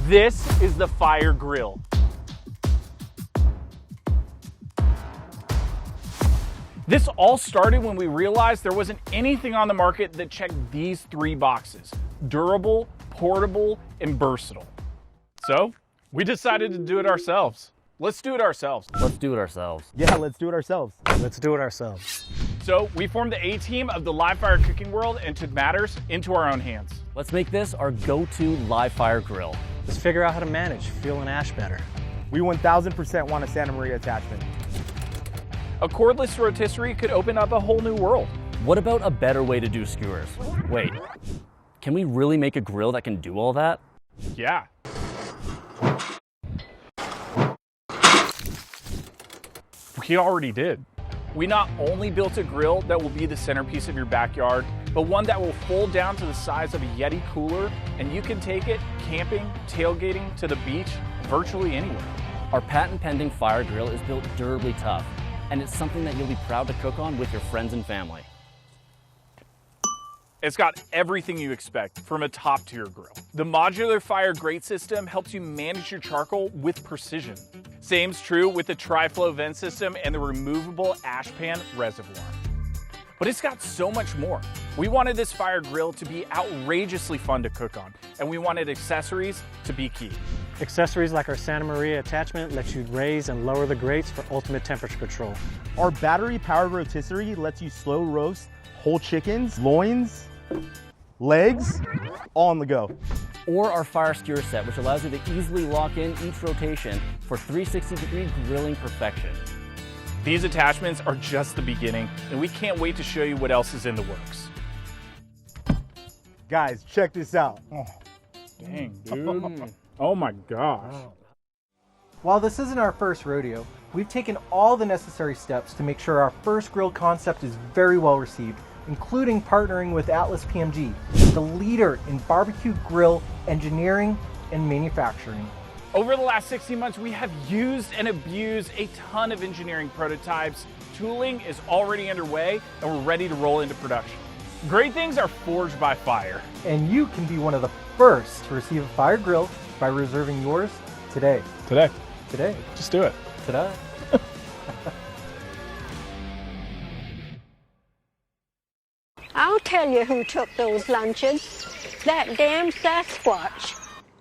This is the Fyr Grill. This all started when we realized there wasn't anything on the market that checked these 3 boxes: durable, portable, and versatile. So we decided to do it ourselves. Let's do it ourselves. Let's do it ourselves. Yeah, let's do it ourselves. Let's do it ourselves. So we formed the A-team of the live fire cooking world and took matters into our own hands. Let's make this our go-to live fire grill. Let's figure out how to manage fuel and ash better. We 1000% want a Santa Maria attachment. A cordless rotisserie could open up a whole new world. What about a better way to do skewers? Wait, can we really make a grill that can do all that? Yeah. We already did. We not only built a grill that will be the centerpiece of your backyard, but one that will fold down to the size of a Yeti cooler, and you can take it camping, tailgating, to the beach, virtually anywhere. Our patent-pending Fyr Grill is built durably tough, and it's something that you'll be proud to cook on with your friends and family. It's got everything you expect from a top-tier grill. The modular fire grate system helps you manage your charcoal with precision. Same's true with the tri-flow vent system and the removable ash pan reservoir. But it's got so much more. We wanted this Fyr Grill to be outrageously fun to cook on, and we wanted accessories to be key. Accessories like our Santa Maria attachment let you raise and lower the grates for ultimate temperature control. Our battery-powered rotisserie lets you slow roast whole chickens, loins, legs, all on the go. Or our fire skewer set, which allows you to easily lock in each rotation for 360-degree grilling perfection. These attachments are just the beginning, and we can't wait to show you what else is in the works. Guys, check this out. Oh. Dang, dude. Oh my gosh. While this isn't our first rodeo, we've taken all the necessary steps to make sure our first grill concept is very well received, including partnering with Atlas PMG, the leader in barbecue grill engineering and manufacturing. Over the last 60 months, we have used and abused a ton of engineering prototypes. Tooling is already underway, and we're ready to roll into production. Great things are forged by fire. And you can be one of the first to receive a Fyr Grill by reserving yours today. Today. Today. Just do it. Today. I'll tell you who took those luncheons. That damn Sasquatch.